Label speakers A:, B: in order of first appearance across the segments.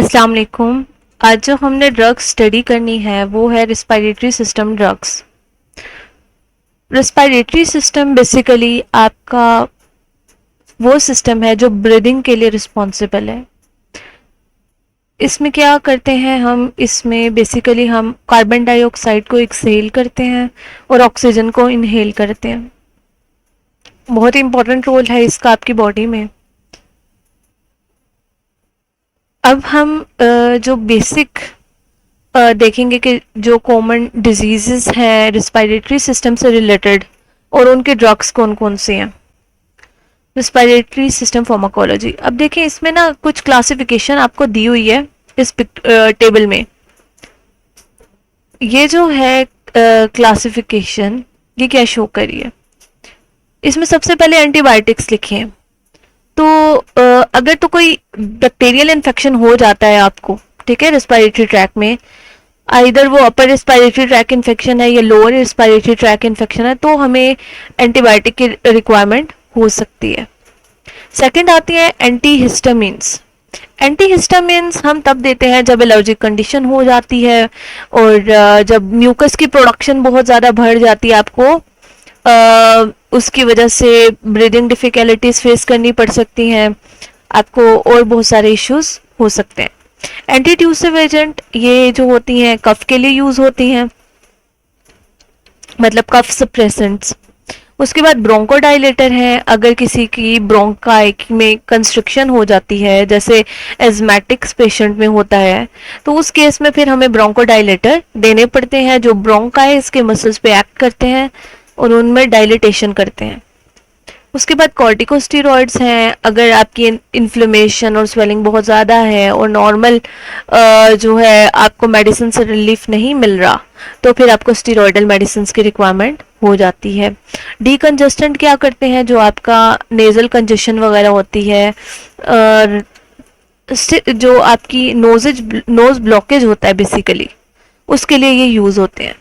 A: अस्सलाम वालेकुम। आज जो हमने ड्रग्स स्टडी करनी है वो है respiratory system drugs. Respiratory system basically आपका वो सिस्टम है जो ब्रीदिंग के लिए रिस्पॉन्सिबल है। इसमें क्या करते हैं हम, इसमें बेसिकली हम कार्बन डाइऑक्साइड को एक्सहेल करते हैं और ऑक्सीजन को इनहेल करते हैं। बहुत ही इंपॉर्टेंट रोल है इसका आपकी बॉडी में। अब हम जो बेसिक देखेंगे कि जो कॉमन डिजीजेस हैं रिस्पायरेटरी सिस्टम से रिलेटेड और उनके ड्रग्स कौन कौन से हैं। Respiratory system pharmacology. अब देखें इसमें ना कुछ क्लासिफिकेशन आपको दी हुई है इस टेबल में। ये जो है क्लासिफिकेशन ये क्या शो करी है, इसमें सबसे पहले एंटीबायोटिक्स लिखे हैं। तो अगर तो कोई बैक्टीरियल इन्फेक्शन हो जाता है आपको, ठीक है, रिस्पायरेटरी ट्रैक में, आइदर वो अपर रिस्पायरेटरी ट्रैक इन्फेक्शन है या लोअर रिस्पायरेटरी ट्रैक इन्फेक्शन है, तो हमें एंटीबायोटिक की रिक्वायरमेंट हो सकती है। सेकंड आती है एंटीहिस्टामिन्स। एंटीहिस्टामिन्स हम तब देते हैं जब एलर्जिक कंडीशन हो जाती है और जब म्यूकस की प्रोडक्शन बहुत ज़्यादा बढ़ जाती है, आपको उसकी वजह से ब्रीदिंग डिफिकल्टीज फेस करनी पड़ सकती हैं आपको और बहुत सारे इश्यूज हो सकते हैं। एंटीट्यूसिव एजेंट ये जो होती हैं कफ के लिए यूज होती हैं, मतलब कफ सप्रेसेंट्स। उसके बाद ब्रोंकोडाइलेटर हैं, अगर किसी की ब्रोंकाई में कंस्ट्रिक्शन हो जाती है जैसे एजमेटिक्स पेशेंट में होता है, तो उस केस में फिर हमें ब्रोंकोडाइलेटर देने पड़ते हैं जो ब्रोंकाइस के मसल्स पे एक्ट करते हैं और उनमें डायलिटेशन करते हैं। उसके बाद कॉर्टिकोस्टेरॉइड्स हैं, अगर आपकी इन्फ्लेमेशन और स्वेलिंग बहुत ज़्यादा है और नॉर्मल जो है आपको मेडिसिन से रिलीफ नहीं मिल रहा, तो फिर आपको स्टेरॉइडल मेडिसिन की रिक्वायरमेंट हो जाती है। डीकंजेस्टेंट क्या करते हैं, जो आपका नेजल कंजेशन वगैरह होती है और जो आपकी नोज ब्लॉकेज होता है बेसिकली, उसके लिए ये यूज़ होते हैं।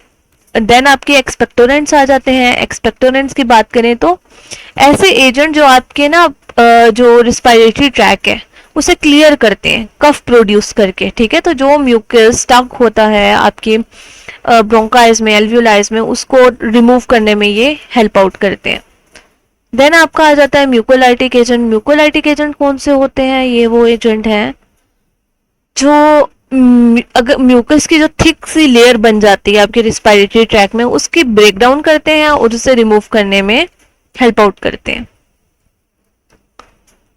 A: देन आपके एक्सपेक्टोरेंट्स आ जाते हैं। एक्सपेक्टोरेंट्स की बात करें तो ऐसे एजेंट जो आपके ना जो रिस्पायरेटरी ट्रैक है उसे क्लियर करते हैं कफ प्रोड्यूस करके, ठीक है। तो जो म्यूकस स्टक होता है आपके ब्रोंकाइज में, एल्वियोलाइज में, उसको रिमूव करने में ये हेल्प आउट करते हैं। देन आपका आ जाता है म्यूकोलाइटिक एजेंट। म्यूकोलाइटिक एजेंट कौन से होते हैं, ये वो एजेंट हैं जो अगर म्यूकस की जो थिक सी लेयर बन जाती है आपके रिस्पायरेटरी ट्रैक में, उसकी ब्रेकडाउन करते हैं और उसे रिमूव करने में हेल्प आउट करते हैं।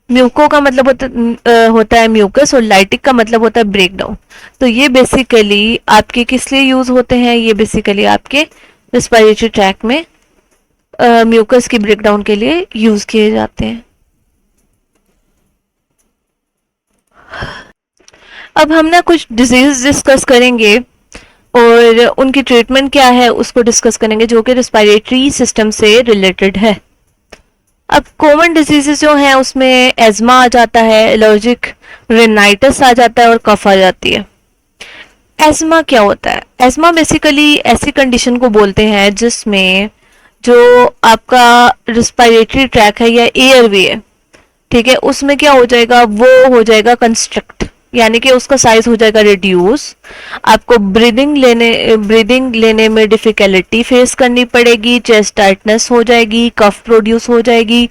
A: म्यूको का मतलब होता है म्यूकस और लाइटिक का मतलब होता है ब्रेकडाउन। तो ये बेसिकली आपके किस लिए यूज होते हैं, ये बेसिकली आपके रिस्पायरेटरी ट्रैक में म्यूकस की ब्रेकडाउन के लिए यूज किए जाते हैं। अब हम ना कुछ डिजीज डिस्कस करेंगे और उनकी ट्रीटमेंट क्या है उसको डिस्कस करेंगे जो कि रिस्पायरेटरी सिस्टम से रिलेटेड है। अब कॉमन डिजीजेस जो हैं उसमें एज्मा आ जाता है, एलर्जिक रिनाइटिस आ जाता है और कफ आ जाती है। एज्मा क्या होता है? एज्मा बेसिकली ऐसी कंडीशन को बोलते हैं जिसमें जो आपका रिस्पायरेटरी ट्रैक है या एयरवे है, ठीक है, उसमें क्या हो जाएगा, वो हो जाएगा कंस्ट्रक्ट, यानी कि उसका साइज हो जाएगा रिड्यूस। आपको ब्रीदिंग लेने में डिफिकल्टी फेस करनी पड़ेगी, चेस्ट टाइटनेस हो जाएगी, कफ प्रोड्यूस हो जाएगी,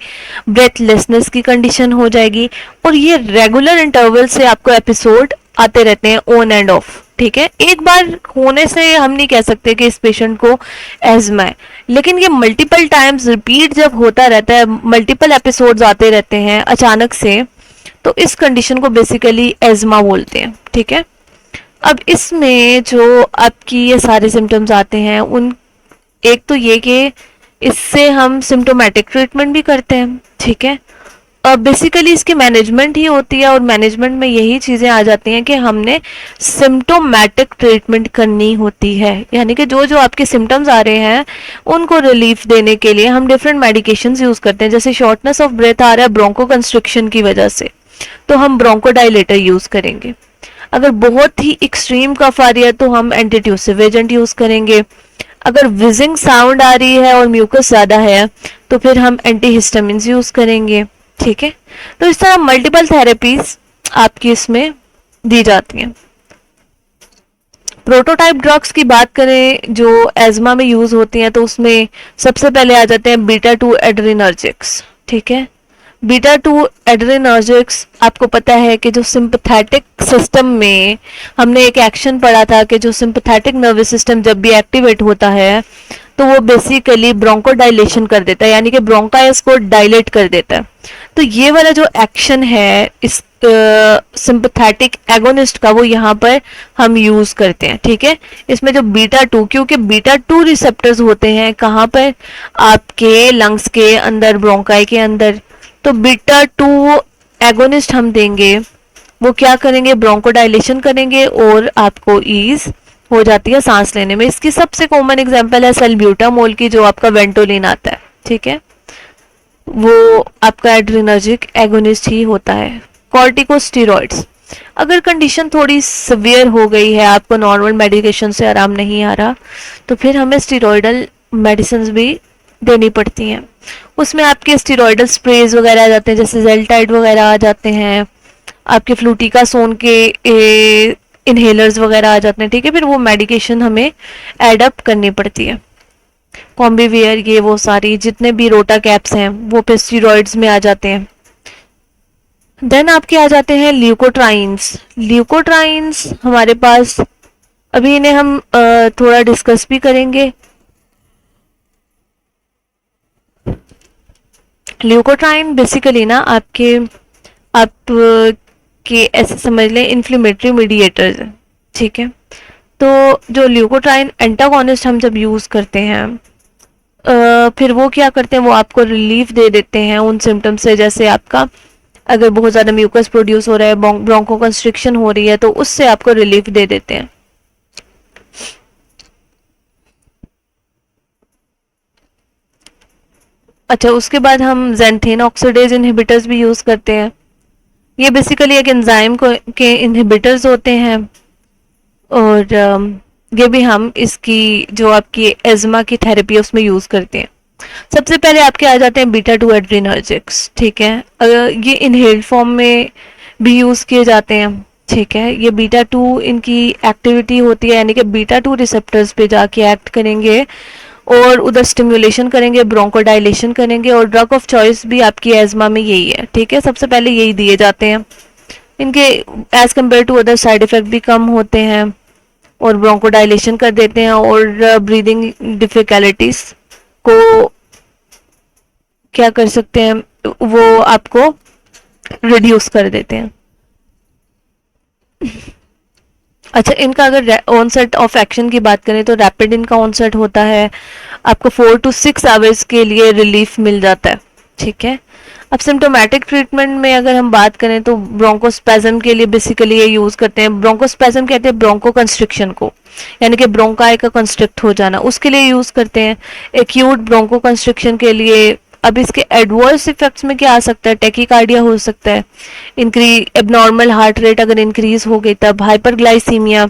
A: ब्रेथलेसनेस की कंडीशन हो जाएगी और ये रेगुलर इंटरवल से आपको एपिसोड आते रहते हैं ऑन एंड ऑफ, ठीक है। एक बार होने से हम नहीं कह सकते कि इस पेशेंट को एज्मा है, लेकिन ये मल्टीपल टाइम्स रिपीट जब होता रहता है, मल्टीपल एपिसोड्स आते रहते हैं अचानक से, तो इस कंडीशन को बेसिकली एज्मा बोलते हैं, ठीक है। अब इसमें जो आपकी ये सारे सिम्टम्स आते हैं उन, एक तो ये कि इससे हम सिम्टोमेटिक ट्रीटमेंट भी करते हैं, ठीक है। बेसिकली इसकी मैनेजमेंट ही होती है और मैनेजमेंट में यही चीज़ें आ जाती हैं कि हमने सिम्टोमेटिक ट्रीटमेंट करनी होती है, यानी कि जो जो आपके सिम्टम्स आ रहे हैं उनको रिलीफ देने के लिए हम डिफरेंट मेडिकेशंस यूज़ करते हैं। जैसे शॉर्टनेस ऑफ ब्रेथ आ रहा है ब्रोंको कंस्ट्रिक्शन की वजह से, तो हम ब्रोंकोडाइलेटर यूज़ करेंगे। अगर बहुत ही एक्सट्रीम कफ आ रही है तो हम एंटीट्यूसिव एजेंट यूज़ करेंगे। अगर विजिंग साउंड आ रही है और म्यूकस ज़्यादा है तो फिर हम एंटीहिस्टामिन्स यूज़ करेंगे, ठीक है। तो इस तरह मल्टीपल थेरेपीज आपकी इसमें दी जाती हैं। प्रोटोटाइप ड्रग्स की बात करें जो एज़मा में यूज होती हैं तो उसमें सबसे पहले आ जाते हैं बीटा 2 एड्रेनर्जिक्स। ठीक है, बीटा 2 एड्रेनर्जिक्स आपको पता है कि जो सिंपैथेटिक सिस्टम में हमने एक एक्शन पढ़ा था कि जो सिंपैथेटिक नर्वस सिस्टम जब भी एक्टिवेट होता है तो वो बेसिकली ब्रोंकोडाइलेशन कर देता है, यानी कि ब्रोंकाइस को डायलेट कर देता है। तो ये वाला जो एक्शन है इस सिंपैथेटिक एगोनिस्ट का वो यहाँ पर हम यूज करते हैं। ठीक है, इसमें जो बीटा 2, क्योंकि बीटा 2 रिसेप्टर्स होते हैं कहाँ पर, आपके लंग्स के अंदर, ब्रोंकाई के अंदर। तो बीटा 2 एगोनिस्ट हम देंगे, वो क्या करेंगे, ब्रोंकोडाइलेशन करेंगे और आपको ईज हो जाती है सांस लेने में। इसकी सबसे कॉमन एग्जांपल है सल्ब्यूटामोल की, जो आपका वेंटोलिन आता है। ठीक है, वो आपका एड्रेनर्जिक एगोनिस्ट ही होता है। कॉर्टिकोस्टेरॉइड्स, अगर कंडीशन थोड़ी सिवियर हो गई है, आपको नॉर्मल मेडिकेशन से आराम नहीं आ रहा, तो फिर हमें स्टीरॉयडल मेडिसिन भी देनी पड़ती हैं। उसमें आपके स्टीरॉयडल स्प्रेज वगैरह आ जाते हैं, जैसे जेल्टाइड वगैरह आ जाते हैं, आपके फ्लूटिकासोन के इनहेलर्स वगैरह आ जाते हैं। ठीक है, फिर वो मेडिकेशन हमें एडअप करनी पड़ती है। कॉम्बिवियर, ये वो सारी जितने भी रोटा कैप्स हैं वो फिर स्टीरॉइड्स में आ जाते हैं। देन आपके आ जाते हैं ल्यूकोट्राइन्स। ल्यूकोट्राइन्स हमारे पास, अभी इन्हें हम थोड़ा डिस्कस भी करेंगे। ल्यूकोट्राइन बेसिकली ना आप के ऐसे समझ लें इन्फ्लेमेटरी मीडिएटर्स है। ठीक है, तो जो ल्यूकोट्राइन एंटागोनिस्ट हम जब यूज करते हैं फिर वो क्या करते हैं, वो आपको रिलीफ दे देते हैं उन सिम्टम्स से, जैसे आपका अगर बहुत ज़्यादा म्यूकस प्रोड्यूस हो रहा है, ब्रोंको कंस्ट्रिक्शन हो रही है, तो उससे आपको रिलीफ दे देते हैं। अच्छा, उसके बाद हम ज़ैंथेन ऑक्सीडेज इनहिबिटर्स भी यूज़ करते हैं। ये बेसिकली एक एंजाइम के इनहिबिटर्स होते हैं और ये भी हम इसकी जो आपकी एज़मा की थेरेपी है उसमें यूज़ करते हैं। सबसे पहले आपके आ जाते हैं बीटा 2 एड्रेनर्जिक्स। ठीक है, ये इनहेल्ड फॉर्म में भी यूज़ किए जाते हैं। ठीक है, ये बीटा 2 इनकी एक्टिविटी होती है, यानी कि बीटा 2 रिसेप्टर्स पे जाके एक्ट करेंगे और उधर स्टिमुलेशन करेंगे, ब्रोंकोडाइलेशन करेंगे, और ड्रग ऑफ चॉइस भी आपकी एज़मा में यही है। ठीक है, सबसे पहले यही दिए जाते हैं। इनके as compare to other side effect भी कम होते हैं और ब्रोंकोडाइलेशन कर देते हैं और ब्रीदिंग डिफिकल्टीज को क्या कर सकते हैं, वो आपको रिड्यूस कर देते हैं। अच्छा, इनका अगर ऑनसेट ऑफ एक्शन की बात करें तो रैपिड इनका ऑनसेट होता है, आपको 4 to 6 आवर्स के लिए रिलीफ मिल जाता है। ठीक है, अब सिम्टोमेटिक ट्रीटमेंट में अगर हम बात करें तो ब्रोंकोस्पैज्म के लिए बेसिकली ये यूज़ करते हैं। ब्रोंकोस्पैज्म कहते हैं ब्रोंको कंस्ट्रिक्शन को, यानी कि ब्रोंकाई का कंस्ट्रिक्ट हो जाना, उसके लिए यूज़ करते हैं। एक्यूट ब्रोंको कंस्ट्रिक्शन के लिए, अब इसके एडवर्स इफेक्ट्स में क्या आ सकता है, टेकिकार्डिया हो सकता है, एबनॉर्मल हार्ट रेट अगर इंक्रीज हो गई तब, हाइपरग्लाइसीमिया,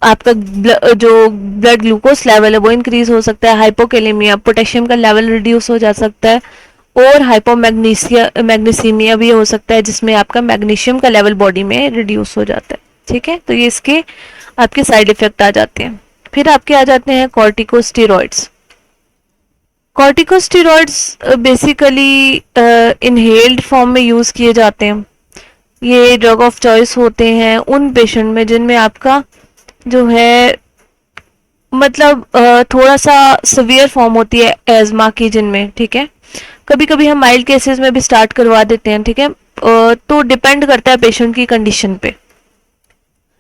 A: आपका जो ब्लड ग्लूकोज लेवल है वो इंक्रीज हो सकता है, हाइपोकेलेमिया, पोटेशियम का लेवल रिड्यूस हो जा सकता है, और मैग्नीसीमिया भी हो सकता है जिसमें आपका मैग्नीशियम का लेवल बॉडी में रिड्यूस हो जाता है। ठीक है, तो ये इसके आपके साइड इफेक्ट आ जाते हैं। फिर आपके आ जाते हैं corticosteroids. Corticosteroids basically inhaled form में यूज़ किए जाते हैं। ये ड्रग ऑफ चॉइस होते हैं उन पेशेंट में जिनमें आपका जो है मतलब थोड़ा सा सिवियर फॉर्म होती है एज़मा की जिनमें। ठीक है, कभी कभी हम माइल्ड केसेस में भी स्टार्ट करवा देते हैं। ठीक है, तो डिपेंड करता है पेशेंट की कंडीशन पे।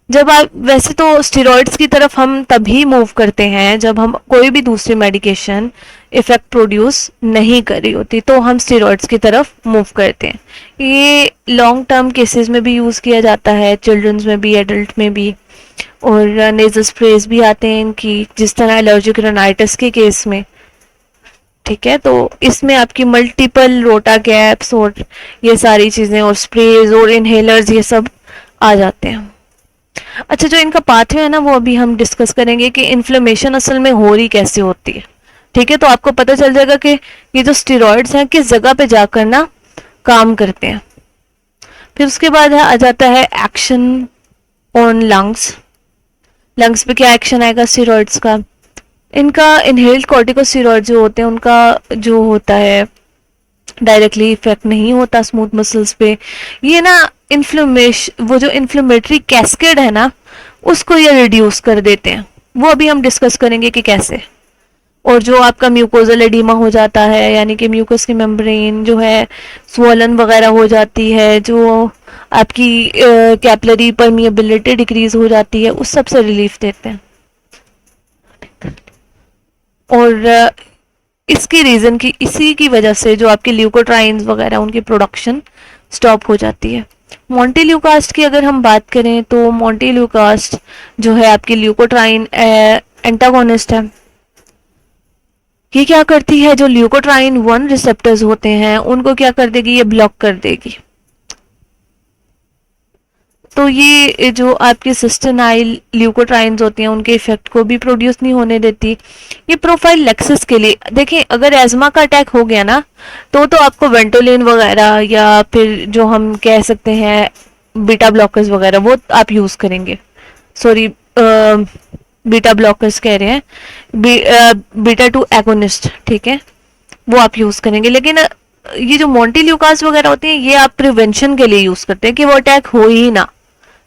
A: जब आप वैसे तो स्टेरॉइड्स की तरफ हम तभी मूव करते हैं जब हम कोई भी दूसरी मेडिकेशन इफेक्ट प्रोड्यूस नहीं कर रही होती, तो हम स्टेरॉइड्स की तरफ मूव करते हैं। ये लॉन्ग टर्म केसेस में भी यूज़ किया जाता है, चिल्ड्रंस में भी, एडल्ट में भी, और नेजल स्प्रेज भी आते हैं इनकी, जिस तरह एलर्जिक राइनाइटिस के केस में। ठीक है, तो इसमें आपकी मल्टीपल रोटा कैप्स और ये सारी चीज़ें और स्प्रेज और इनहेलर्स ये सब आ जाते हैं। अच्छा, जो इनका पाथवे है ना वो अभी हम डिस्कस करेंगे कि इन्फ्लेमेशन असल में हो रही कैसे होती है। ठीक है, तो आपको पता चल जाएगा कि ये जो स्टेरॉइड्स हैं किस जगह पे जाकर ना काम करते हैं। फिर उसके बाद आ जाता है एक्शन ऑन लंग्स। लंग्स पे क्या एक्शन आएगा स्टेरॉइड्स का। इनका इनहेल्ड कॉर्टिकोस्टेरॉइड जो होते हैं उनका जो होता है डायरेक्टली इफेक्ट नहीं होता स्मूथ मसल्स पे। ये ना इन्फ्लेमेशन, वो जो इन्फ्लेमेटरी कैस्केड है ना, उसको ये रिड्यूस कर देते हैं। वो अभी हम डिस्कस करेंगे कि कैसे। और जो आपका म्यूकोजल एडिमा हो जाता है, यानी कि म्यूकस की मेम्ब्रेन जो है स्वॉलन वगैरह हो जाती है, जो आपकी कैपिलरी परमिएबिलिटी डिक्रीज हो जाती है, उस सब से रिलीफ देते हैं। और इसकी रीजन की इसी की वजह से जो आपके ल्यूकोट्राइन्स वगैरह उनकी प्रोडक्शन स्टॉप हो जाती है। मोंटेल्यूकास्ट की अगर हम बात करें तो मोंटेल्यूकास्ट जो है आपकी ल्यूकोट्राइन एंटागोनिस्ट है। ये क्या करती है, जो ल्यूकोट्राइन 1 रिसेप्टर्स होते हैं उनको क्या कर देगी, ये ब्लॉक कर देगी। तो ये जो आपके सिस्टेनाइल ल्यूकोट्राइन्स होती हैं उनके इफेक्ट को भी प्रोड्यूस नहीं होने देती। ये प्रोफाइल लेक्सिस के लिए देखें, अगर एजमा का अटैक हो गया ना तो आपको वेंटोलिन वगैरह या फिर जो हम कह सकते हैं बीटा ब्लॉकर्स वगैरह वो आप यूज करेंगे। सॉरी, बीटा ब्लॉकर्स कह रहे हैं, बीटा 2 एगोनिस्ट, ठीक है, वो आप यूज करेंगे। लेकिन ये जो मोंटेल्यूकास वगैरह होती हैं ये आप प्रिवेंशन के लिए यूज करते हैं कि वो अटैक हो ही ना,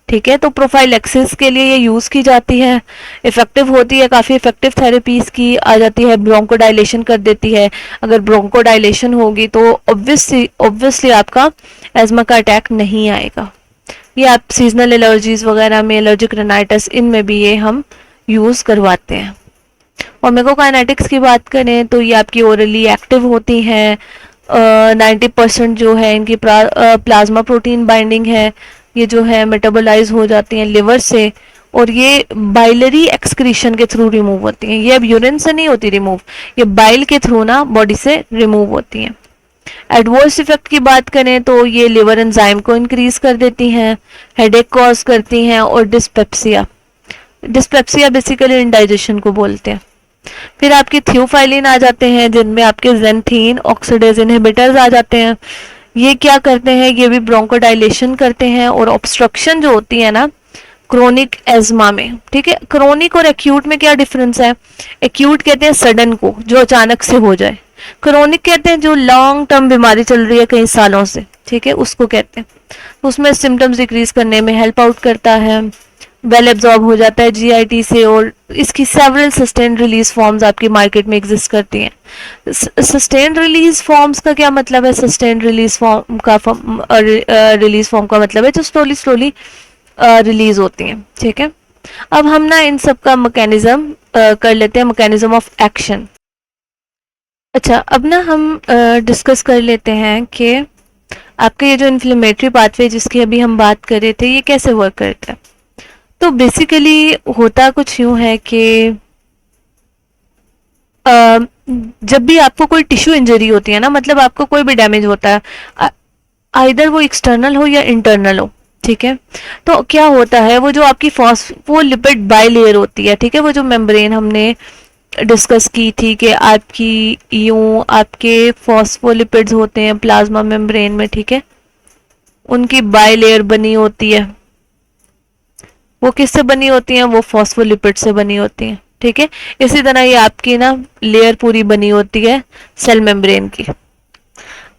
A: ठीक है। तो प्रोफाइलेक्सिस के लिए ये यूज की जाती है, इफेक्टिव होती है, काफी इफेक्टिव थेरेपीज की आ जाती है, ब्रोंकोडाइलेशन कर देती है। अगर ब्रोंकोडाइलेशन होगी तो ऑब्वियसली आपका एजमा का अटैक नहीं आएगा। ये आप सीजनल एलर्जीज वगैरह में, एलर्जिक रेनाइटिस, इनमें भी ये हम यूज करवाते हैं। फार्माकोकाइनेटिक्स की बात करें तो ये आपकी ओरली एक्टिव होती हैं। 90% जो है इनकी प्लाज्मा प्रोटीन बाइंडिंग है, ये जो है मेटाबोलाइज हो जाती हैं लिवर से, और ये बाइलरी एक्सक्रीशन के थ्रू रिमूव होती हैं। ये अब यूरिन से नहीं होती रिमूव, ये बाइल के थ्रू ना बॉडी से रिमूव होती हैं। एडवर्स इफेक्ट की बात करें तो ये लिवर एंजाइम को इंक्रीज कर देती हैं, हेडेक कॉज करती हैं, और डिस्पेप्सिया, डिस्पेप्सिया बेसिकली इंडाइजेशन को बोलते हैं। फिर आपके थियोफाइलिन आ जाते हैं जिनमें आपके जेंथीन ऑक्सीडेज इनहिबिटर्स आ जाते हैं। ये क्या करते हैं, ये भी ब्रोंकोडाइलेशन करते हैं और ऑब्स्ट्रक्शन जो होती है ना क्रोनिक एज्मा में, ठीक है। क्रोनिक और एक्यूट में क्या डिफरेंस है, एक्यूट कहते हैं सडन को, जो अचानक से हो जाए। क्रोनिक कहते हैं जो लॉन्ग टर्म बीमारी चल रही है कई सालों से, ठीक है, उसको कहते हैं। उसमें सिम्टम्स डिक्रीज करने में हेल्प आउट करता है, वेल एब्जॉर्ब हो जाता है जीआईटी से, और इसकी सेवरल सस्टेन्ड रिलीज फॉर्म्स आपकी मार्केट में एग्जिस्ट करती हैं। सस्टेन्ड रिलीज फॉर्म्स का क्या मतलब है, सस्टेन्ड रिलीज फॉर्म का मतलब है जो स्लोली रिलीज होती हैं, ठीक है। अब हम ना इन सब का मैकेनिज्म कर लेते हैं, मैकेनिज्म ऑफ एक्शन। अच्छा, अब ना हम डिस्कस कर लेते हैं कि आपके ये जो इन्फ्लेमेटरी पाथवे जिसकी अभी हम बात कर रहे थे ये कैसे वर्क करता है। तो बेसिकली होता कुछ यूं है कि जब भी आपको कोई टिश्यू इंजरी होती है ना, मतलब आपको कोई भी डैमेज होता है, आइदर वो एक्सटर्नल हो या इंटरनल हो, ठीक है, तो क्या होता है वो जो आपकी फॉस्फोलिपिड बाइलेयर होती है, ठीक है, वो जो मेम्ब्रेन हमने डिस्कस की थी कि आपकी यूं आपके फॉस्फोलिपिड्स होते हैं प्लाज्मा मेम्ब्रेन में, ठीक है, उनकी बाइलेयर बनी होती है। वो किससे बनी होती हैं, वो फॉस्फोलिपिड से बनी होती हैं, ठीक है। इसी तरह ये आपकी ना लेयर पूरी बनी होती है सेल मेम्ब्रेन की।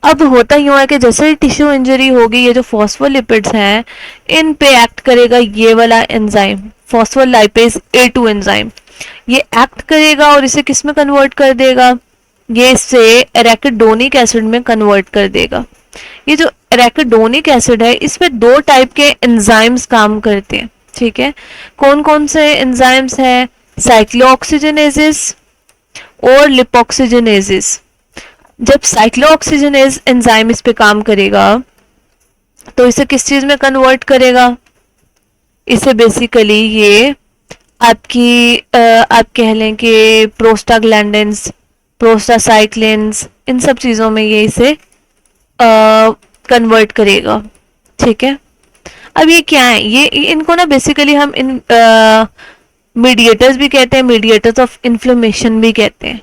A: अब होता यूं है कि जैसे टिश्यू इंजरी होगी, ये जो फॉस्फोलिपिड्स हैं इन पे एक्ट करेगा ये वाला एंजाइम फॉस्फोलाइपेज A2 एंजाइम। ये एक्ट करेगा और इसे किस में कन्वर्ट कर देगा, ये इसे एराकिडोनिक एसिड में कन्वर्ट कर देगा। ये जो एराकिडोनिक एसिड है इस पे 2 टाइप के एंजाइम्स काम करते हैं, ठीक है। कौन कौन से एंजाइम्स हैं, साइक्लोऑक्सीजनेजेस और लिपोक्सिजनेजेस। जब साइक्लोऑक्सीजनेज एंजाइम इस पे काम करेगा तो इसे किस चीज में कन्वर्ट करेगा, इसे बेसिकली ये आपकी आप कह लें कि प्रोस्टाग्लैंडिन्स, प्रोस्टासाइक्लिन्स, इन सब चीजों में ये इसे कन्वर्ट करेगा, ठीक है। अब ये क्या है, ये इनको ना बेसिकली हम इन मीडिएटर्स भी कहते हैं, मीडिएटर्स ऑफ इन्फ्लेमेशन भी कहते हैं।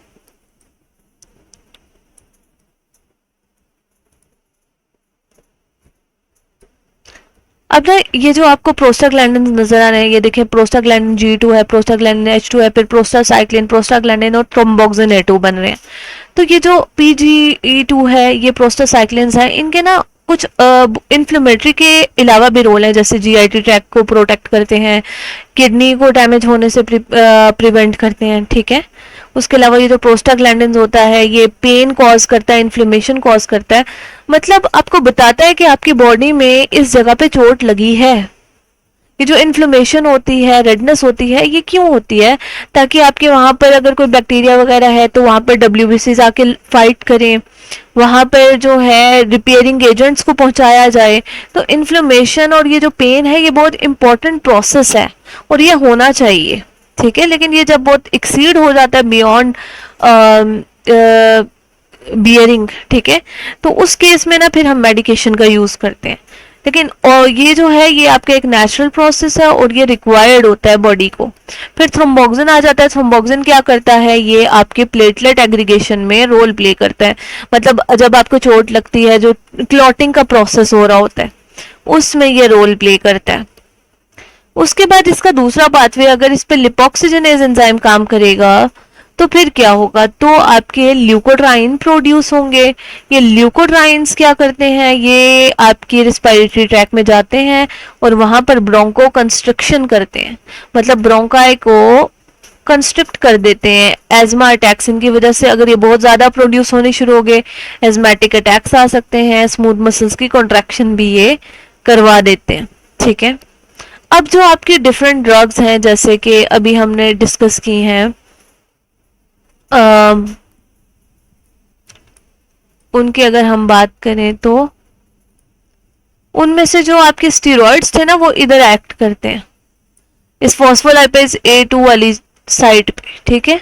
A: अब ना ये जो आपको प्रोस्टाग्लैंडिन नजर आ रहे हैं, ये देखिए प्रोस्टाग्लैंडिन G2 है, प्रोस्टाग्लैंडिन H2 है, फिर प्रोस्टासाइक्लिन, प्रोस्टाग्लैंडिन और थ्रोम्बोक्सिन A2 बन रहे हैं। तो ये जो PGE2 है, ये प्रोस्टासाइक्लिन्स हैं, इनके ना कुछ इन्फ्लेमेटरी के अलावा भी रोल है, जैसे GIT ट्रैक्ट को प्रोटेक्ट करते हैं, किडनी को डैमेज होने से प्रिवेंट करते हैं, ठीक है। उसके अलावा ये जो प्रोस्टाग्लैंडिन होता है, ये पेन कॉज करता है, इन्फ्लेमेशन कॉज करता है, मतलब आपको बताता है कि आपकी बॉडी में इस जगह पे चोट लगी है। ये जो इन्फ्लेमेशन होती है, रेडनेस होती है, ये क्यों होती है? ताकि आपके वहां पर अगर कोई बैक्टीरिया वगैरह है तो वहां पर WBCs आके फाइट करें, वहां पर जो है रिपेयरिंग एजेंट्स को पहुंचाया जाए। तो इन्फ्लेमेशन और ये जो पेन है, ये बहुत इंपॉर्टेंट प्रोसेस है और ये होना चाहिए, ठीक है। लेकिन ये जब बहुत एक्सीड हो जाता है बियॉन्ड बियरिंग, ठीक है, तो उस केस में ना फिर हम मेडिकेशन का यूज करते हैं। लेकिन और ये जो है, ये आपका एक नेचुरल प्रोसेस है और ये रिक्वायर्ड होता है बॉडी को। फिर थ्रोम्बोक्सिन आ जाता है। थ्रोम्बोक्सिन क्या करता है? ये आपके प्लेटलेट एग्रीगेशन में रोल प्ले करता है। मतलब जब आपको चोट लगती है, जो क्लॉटिंग का प्रोसेस हो रहा होता है, उसमें ये रोल प्ले करता है। उसके बाद इसका दूसरा पाथवे, अगर इस पे लिपोक्सिजनेज एंजाइम काम करेगा तो फिर क्या होगा? तो आपके ल्यूकोट्राइन प्रोड्यूस होंगे। ये ल्यूकोट्राइंस क्या करते हैं? ये आपकी रिस्पायरेटरी ट्रैक में जाते हैं और वहां पर ब्रोंको कंस्ट्रक्शन करते हैं, मतलब ब्रोंकाई को कंस्ट्रक्ट कर देते हैं। एजमा अटैक्स इनकी वजह से अगर ये बहुत ज्यादा प्रोड्यूस होने शुरू हो गए, एजमेटिक अटैक्स आ सकते हैं। स्मूथ मसल्स की कॉन्ट्रैक्शन भी ये करवा देते हैं, ठीक है। अब जो आपकी डिफरेंट ड्रग्स हैं, जैसे कि अभी हमने डिस्कस की हैं, उनकी अगर हम बात करें तो उनमें से जो आपके स्टीरॉइड्स थे ना, वो इधर एक्ट करते हैं, इस फॉस्फोलाइपेज A2 वाली साइट पे, ठीक है।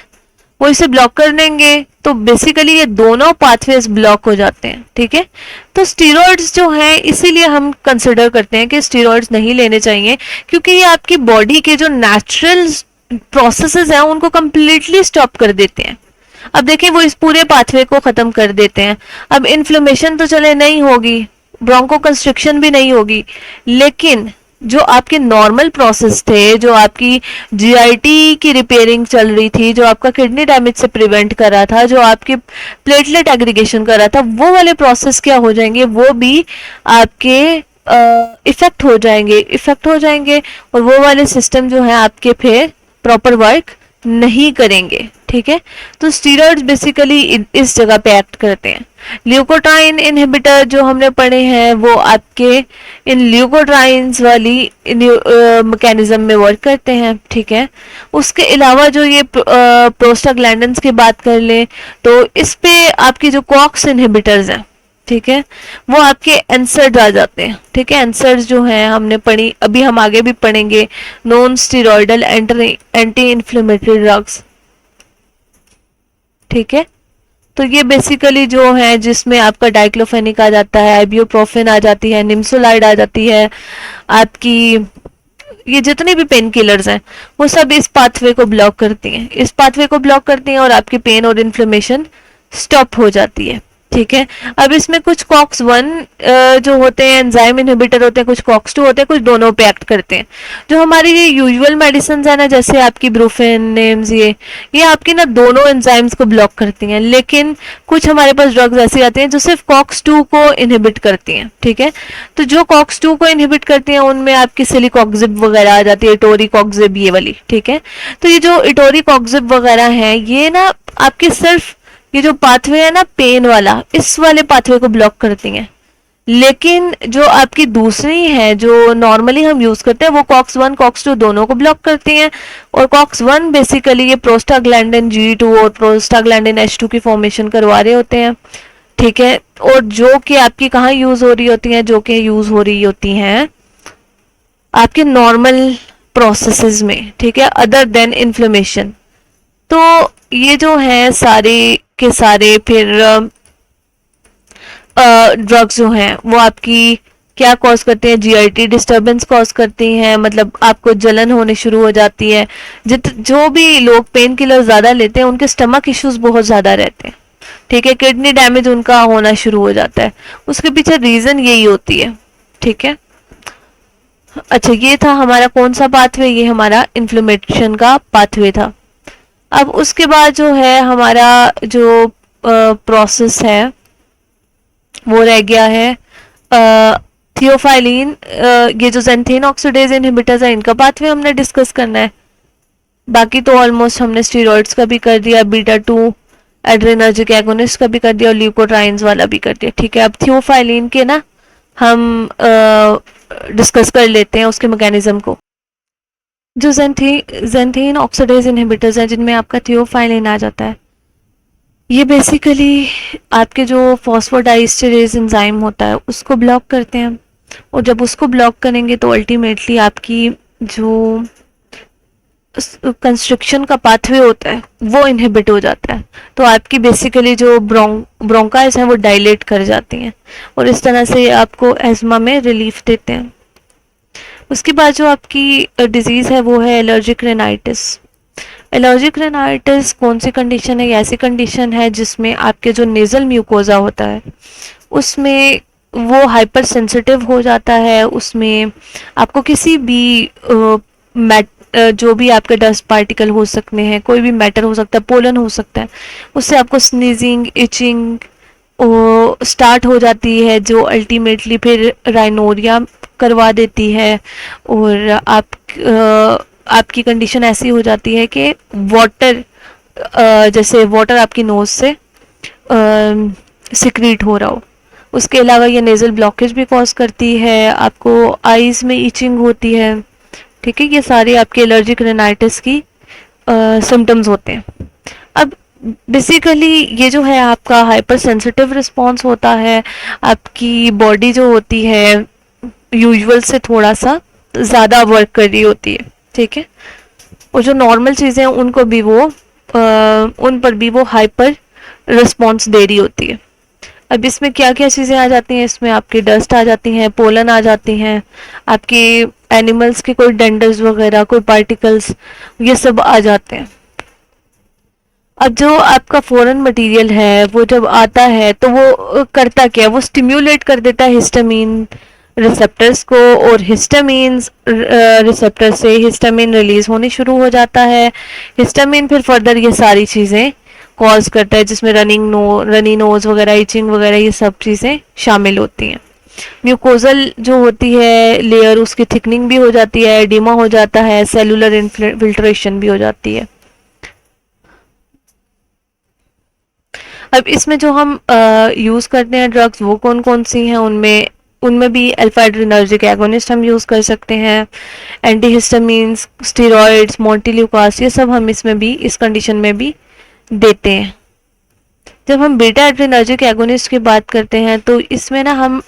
A: वो इसे ब्लॉक कर देंगे तो बेसिकली ये दोनों पाथवेज ब्लॉक हो जाते हैं, ठीक है। तो स्टीरॉइड्स जो हैं, इसीलिए हम कंसिडर करते हैं कि स्टीरॉइड्स नहीं लेने चाहिए, क्योंकि ये आपकी बॉडी के जो नेचुरल प्रोसेसेस हैं उनको कंप्लीटली स्टॉप कर देते हैं। अब देखिए, वो इस पूरे पाथवे को खत्म कर देते हैं। अब इन्फ्लेमेशन तो चले नहीं होगी, ब्रोंको कंस्ट्रिक्शन भी नहीं होगी, लेकिन जो आपके नॉर्मल प्रोसेस थे, जो आपकी GIT की रिपेयरिंग चल रही थी, जो आपका किडनी डैमेज से प्रिवेंट कर रहा था, जो आपके प्लेटलेट एग्रीगेशन कर रहा था, वो वाले प्रोसेस क्या हो जाएंगे? वो भी आपके इफेक्ट हो जाएंगे और वो वाले सिस्टम जो है आपके फिर प्रॉपर वर्क नहीं करेंगे, ठीक है। तो स्टीरॉइड्स बेसिकली इस जगह पे एक्ट करते हैं। ल्यूकोट्राइन इनहिबिटर जो हमने पढ़े हैं, वो आपके इन ल्यूकोट्राइंस वाली मैकेनिज्म में वर्क करते हैं, ठीक है। उसके अलावा जो ये प्रोस्टाग्लैंडिन्स की बात कर लें तो इस पे आपकी जो कॉक्स इनहिबिटर्स हैं, ठीक है, वो आपके एंसर्ड आ जाते हैं, ठीक है। एंसर्स जो हैं हमने पढ़ी, अभी हम आगे भी पढ़ेंगे, non steroidal anti inflammatory drugs, ठीक है। तो ये बेसिकली जो है, जिसमें आपका डाइक्लोफेनिक आ जाता है, आइब्यूप्रोफेन आ जाती है, निम्सोलाइड आ जाती है, आपकी ये जितने भी पेन किलर्स हैं वो सब इस पाथवे को ब्लॉक करती हैं, इस पाथवे को ब्लॉक करती हैं और आपकी पेन और इन्फ्लेमेशन स्टॉप हो जाती है, ठीक है। अब इसमें कुछ COX-1 जो होते हैं एंजाइम इनहिबिटर होते हैं, कुछ COX-2 होते हैं, कुछ दोनों पे एक्ट करते हैं। जो हमारी ये यूजुअल मेडिसिन है ना, जैसे आपकी ब्रूफेन, नेम्स, ये आपकी ना दोनों एंजाइम्स को ब्लॉक करती हैं। लेकिन कुछ हमारे पास ड्रग्स ऐसी आती हैं जो सिर्फ COX-2 को इनहिबिट करती हैं, ठीक है। तो जो COX-2 को इनहिबिट करती हैं उनमें आपकी सिलिकॉक्सिब वगैरह आ जाती है, इटोरिकॉक्सिब ये वाली, ठीक है। तो ये जो इटोरिकॉक्सिब वगैरह है, ये ना आपकी सिर्फ ये जो पाथवे है ना पेन वाला, इस वाले पाथवे को ब्लॉक करती हैं। लेकिन जो आपकी दूसरी है जो नॉर्मली हम यूज करते हैं, वो COX-1 COX-2 दोनों को ब्लॉक करती हैं। और COX-1 बेसिकली ये प्रोस्टाग्लैंडिन G2 और प्रोस्टाग्लैंडिन H2 की फॉर्मेशन करवा रहे होते हैं, ठीक है। और जो कि आपकी कहाँ यूज हो रही होती हैं? जो कि यूज हो रही होती हैं आपके नॉर्मल प्रोसेसेस में, ठीक है, अदर देन इन्फ्लेमेशन। तो ये जो है सारे के सारे फिर ड्रग्स जो हैं वो आपकी क्या कॉज करते हैं? GIT डिस्टर्बेंस कॉज करती हैं, मतलब आपको जलन होने शुरू हो जाती है। जो भी लोग पेन किलर ज्यादा लेते हैं उनके स्टमक इश्यूज बहुत ज्यादा रहते हैं, ठीक है। किडनी डैमेज उनका होना शुरू हो जाता है। उसके पीछे रीजन यही होती है, ठीक है। अच्छा, ये था हमारा कौन सा पाथवे, ये हमारा इन्फ्लेमेशन का पाथवे था। अब उसके बाद जो है हमारा जो प्रोसेस है वो रह गया है थियोफाइलिन। ये जो ज़ैंथेन ऑक्सीडेज इनहिबिटर्स है इनका पाथवे हमने डिस्कस करना है। बाकी तो ऑलमोस्ट हमने स्टीरॉइड्स का भी कर दिया, बीटा 2 एड्रेनर्जिक एगोनिस्ट का भी कर दिया और ल्यूकोट्राइन्स वाला भी कर दिया। ठीक है, अब थियोफाइलिन के ना हम डिस्कस कर लेते हैं उसके मैकेनिज्म को। जो ज़ैंथेन ऑक्सीडेज इनहिबिटर्स हैं जिनमें आपका थियोफाइलिन आ जाता है, ये बेसिकली आपके जो फॉस्फोडाइस्टरेज एंजाइम होता है उसको ब्लॉक करते हैं। और जब उसको ब्लॉक करेंगे तो अल्टीमेटली आपकी जो कंस्ट्रक्शन का पाथवे होता है वो इनहिबिट हो जाता है। तो आपकी बेसिकली जो ब्रोंकाइज हैं वो डायलेट कर जाती हैं और इस तरह से आपको एज्मा में रिलीफ देते हैं। उसके बाद जो आपकी डिजीज़ है वो है एलर्जिक रेनाइटिस। एलर्जिक रेनाइटिस कौन सी कंडीशन है? ऐसी कंडीशन है जिसमें आपके जो नेजल म्यूकोजा होता है उसमें वो हाइपर सेंसिटिव हो जाता है। उसमें आपको किसी भी जो भी आपके डस्ट पार्टिकल हो सकते हैं, कोई भी मैटर हो सकता है, पोलन हो सकता है, उससे आपको स्नीजिंग, इचिंग स्टार्ट हो जाती है जो अल्टीमेटली फिर राइनोरिया करवा देती है। और आपकी कंडीशन ऐसी हो जाती है कि वाटर जैसे वाटर आपकी नोज से सिक्रीट हो रहा हो। उसके अलावा ये नेज़ल ब्लॉकेज भी कॉज करती है, आपको आईज में इचिंग होती है। ठीक है, ये सारे आपके एलर्जिक रेनाइटिस की सिम्टम्स होते हैं। अब बेसिकली ये जो है आपका हाइपर सेंसिटिव रिस्पॉन्स होता है, आपकी बॉडी जो होती है यूजुअल से थोड़ा सा ज़्यादा वर्क कर रही होती है। ठीक है, और जो नॉर्मल चीज़ें हैं उनको भी वो उन पर भी वो हाइपर रिस्पॉन्स दे रही होती है। अब इसमें क्या क्या चीज़ें आ जाती हैं? इसमें आपकी डस्ट आ जाती हैं, पोलन आ जाती हैं, आपके एनिमल्स के कोई डेंडर्स वगैरह, कोई पार्टिकल्स, ये सब आ जाते हैं। अब जो आपका फॉरेन मटेरियल है वो जब आता है तो वो करता क्या है? वो स्टिम्युलेट कर देता है हिस्टामीन रिसेप्टर्स को और हिस्टामीन रिसेप्टर से हिस्टामीन रिलीज होनी शुरू हो जाता है। हिस्टामीन फिर फर्दर ये सारी चीज़ें कॉज करता है जिसमें रनी नोज वगैरह, इचिंग वगैरह, ये सब चीज़ें शामिल होती हैं। म्यूकोजल जो होती है लेयर उसकी थिकनिंग भी हो जाती है, एडिमा हो जाता है, सेलुलर इन्फिल्ट्रेशन भी हो जाती है। अब इसमें जो हम यूज़ करते हैं ड्रग्स वो कौन कौन सी हैं? उनमें उनमें भी अल्फा एड्रेनर्जिक एगोनिस्ट हम यूज़ कर सकते हैं, एंटीहिस्टामीन्स, स्टेरॉइड्स, मोंटेल्यूकास, ये सब हम इसमें भी इस कंडीशन में भी देते हैं। जब हम बीटा एड्रेनर्जिक एगोनिस्ट की बात करते हैं तो इसमें ना हम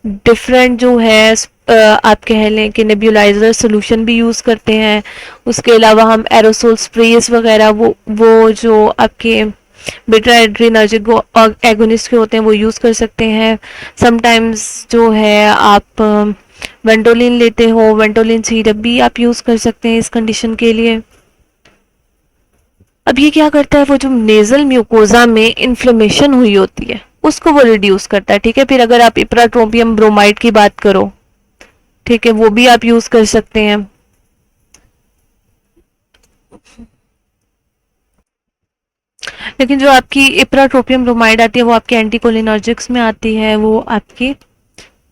A: डिफरेंट जो है आप कह लें कि नेब्यूलाइजर सोल्यूशन भी यूज़ करते हैं। उसके अलावा हम एरोसोल स्प्रेस वगैरह वो जो आपके बीटा एड्रेनर्जिक एगोनिस्ट के होते हैं वो यूज़ कर सकते हैं। समटाइम्स जो है आप वेंटोलिन लेते हो, वेंटोलिन सिरप भी आप यूज़ कर सकते हैं इस कंडीशन के लिए। अब ये क्या करता है? वो जो नेजल म्यूकोजा में इन्फ्लेमेशन हुई होती है उसको वो रिड्यूस करता है। ठीक है, फिर अगर आप इप्राट्रोपियम ब्रोमाइड की बात करो, ठीक है, वो भी आप यूज कर सकते हैं। लेकिन जो आपकी इप्राट्रोपियम ब्रोमाइड आती है वो आपके एंटीकोलिनर्जिक्स में आती है, वो आपकी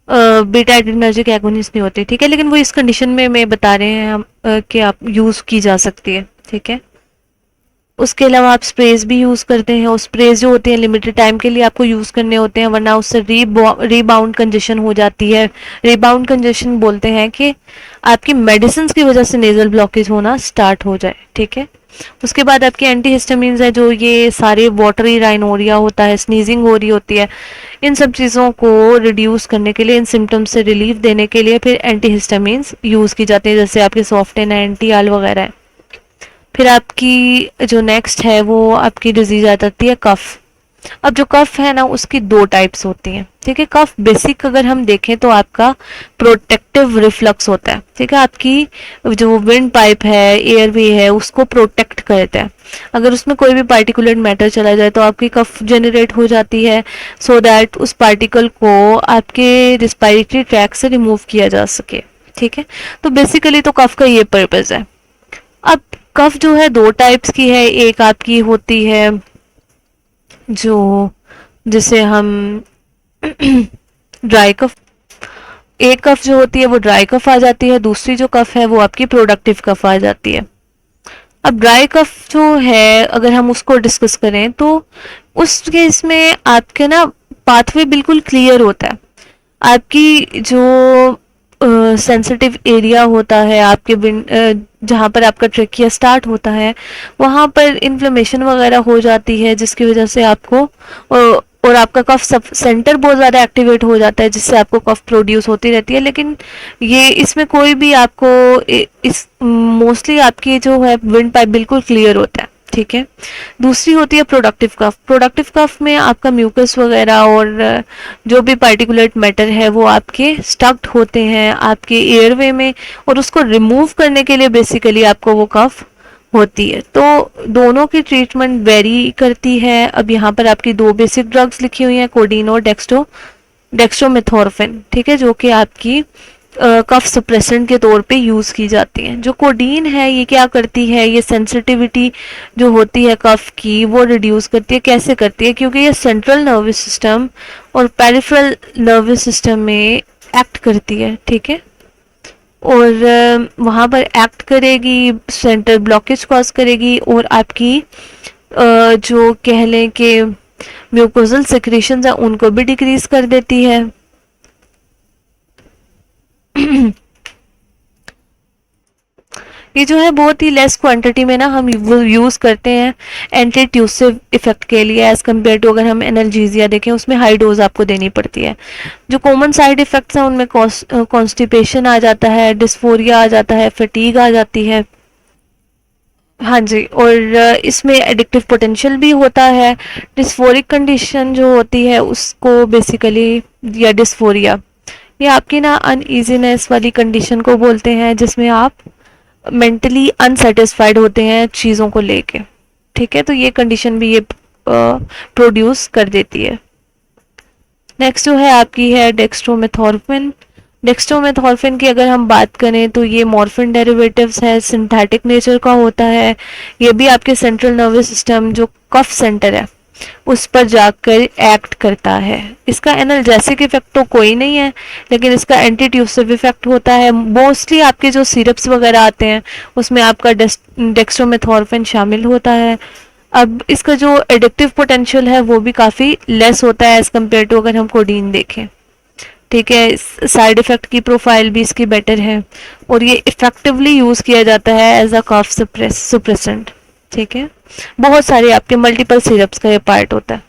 A: बीटा एड्रेनर्जिक एगोनिस्ट नहीं होती। ठीक है, लेकिन वो इस कंडीशन में मैं बता रहे हैं हम कि आप यूज की जा सकती है। ठीक है, उसके अलावा आप स्प्रेज भी यूज़ करते हैं और स्प्रेज जो होते हैं लिमिटेड टाइम के लिए आपको यूज़ करने होते हैं, वरना उससे रीबाउंड कंजेशन हो जाती है। रीबाउंड कंजेशन बोलते हैं कि आपकी मेडिसिन की वजह से नेजल ब्लॉकेज होना स्टार्ट हो जाए। ठीक है, उसके बाद आपके एंटीहिस्टामिन्स है, जो ये सारे वाटरी राइनोरिया होता है, स्नीजिंग हो रही होती है, इन सब चीज़ों को रिड्यूस करने के लिए, इन सिम्टम्स से रिलीफ देने के लिए फिर एंटीहिस्टामिन्स यूज़ की जाती है, जैसे आपके सॉफ्टेन है, एंटीआल वगैरह है। फिर आपकी जो नेक्स्ट है वो आपकी डिजीज आ जाती है कफ। अब जो कफ है ना उसकी दो टाइप्स होती हैं, ठीक है। कफ बेसिक अगर हम देखें तो आपका प्रोटेक्टिव रिफ्लक्स होता है, ठीक है। आपकी जो विंड पाइप है, एयरवे है, उसको प्रोटेक्ट करता है। अगर उसमें कोई भी पार्टिकुलेट मैटर चला जाए तो आपकी कफ जनरेट हो जाती है, सो दैट उस पार्टिकल को आपके रिस्पायरेटरी ट्रैक से रिमूव किया जा सके, ठीक है। तो बेसिकली तो कफ का ये पर्पज है। अब कफ जो है दो टाइप्स की है, एक आपकी होती है जो जिसे हम ड्राई कफ, एक कफ जो होती है वो ड्राई कफ आ जाती है, दूसरी जो कफ है वो आपकी प्रोडक्टिव कफ आ जाती है। अब ड्राई कफ जो है अगर हम उसको डिस्कस करें तो उस केस में आपके ना पाथवे बिल्कुल क्लियर होता है। आपकी जो सेंसिटिव एरिया होता है, आपके जहाँ पर आपका ट्रेकिया स्टार्ट होता है वहाँ पर इन्फ्लेमेशन वगैरह हो जाती है, जिसकी वजह से आपको और आपका कफ सब सेंटर बहुत ज़्यादा एक्टिवेट हो जाता है, जिससे आपको कफ प्रोड्यूस होती रहती है। लेकिन ये इसमें कोई भी आपको इस मोस्टली आपकी जो है विंड पाइप बिल्कुल क्लियर होता है, ठीक है। दूसरी होती है प्रोडक्टिव कफ। प्रोडक्टिव कफ में आपका म्यूकस वगैरह और जो भी पार्टिकुलेट मैटर है वो आपके स्टक्ड होते हैं आपके एयरवे में, और उसको रिमूव करने के लिए बेसिकली आपको वो कफ होती है। तो दोनों की ट्रीटमेंट वेरी करती है। अब यहाँ पर आपकी दो बेसिक ड्रग्स लिखी हुई हैं, कोडीन और डेक्स्ट्रोमेथोर्फिन, ठीक है, जो कि आपकी कफ सप्रेसेंट के तौर पे यूज़ की जाती हैं। जो कोडीन है ये क्या करती है, ये सेंसिटिविटी जो होती है कफ की वो रिड्यूस करती है। कैसे करती है? क्योंकि ये सेंट्रल नर्वस सिस्टम और पेरिफेरल नर्वस सिस्टम में एक्ट करती है, ठीक है। और वहाँ पर एक्ट करेगी, सेंटर ब्लॉकेज कॉज करेगी और आपकी जो कह लें कि म्यूकोजल सिक्रीशंस है उनको भी डिक्रीज कर देती है। ये जो है बहुत ही लेस क्वांटिटी में ना हम यूज़ करते हैं एंटी ट्यूसिव इफेक्ट के लिए, एज कम्पेयर टू अगर हम एनाल्जेसिया देखें उसमें हाई डोज आपको देनी पड़ती है। जो कॉमन साइड इफेक्ट्स हैं उनमें कॉन्स्टिपेशन आ जाता है, डिस्फोरिया आ जाता है, फटीग आ जाती है, हाँ जी, और इसमें एडिक्टिव पोटेंशियल भी होता है। डिस्फोरिक कंडीशन जो होती है उसको बेसिकली, या डिस्फोरिया, ये आपकी ना अनईजीनेस वाली कंडीशन को बोलते हैं, जिसमें आप मेंटली अनसेटिस्फाइड होते हैं चीज़ों को लेके, ठीक है। तो ये कंडीशन भी ये प्रोड्यूस कर देती है। नेक्स्ट जो है आपकी है डेक्स्ट्रोमेथोर्फिन। डेक्स्ट्रोमेथोर्फिन की अगर हम बात करें तो ये मॉर्फिन डेरिवेटिव्स है, सिंथेटिक नेचर का होता है। ये भी आपके सेंट्रल नर्वस सिस्टम जो कफ सेंटर है उस पर जाकर एक्ट करता है। इसका एनाल्जेसिक इफेक्ट तो कोई नहीं है, लेकिन इसका एंटी ट्यूसिव इफेक्ट होता है। मोस्टली आपके जो सिरप्स वगैरह आते हैं उसमें आपका डेक्स्ट्रोमेथोर्फिन शामिल होता है। अब इसका जो एडिक्टिव पोटेंशियल है वो भी काफ़ी लेस होता है एज कम्पेयर टू अगर हम कोडीन देखें, ठीक है। साइड इफेक्ट की प्रोफाइल भी इसकी बेटर है और ये इफेक्टिवली यूज़ किया जाता है एज अ कफ सुप्रेसेंट, ठीक है। बहुत सारे आपके मल्टीपल सिरप्स का ये पार्ट होता है।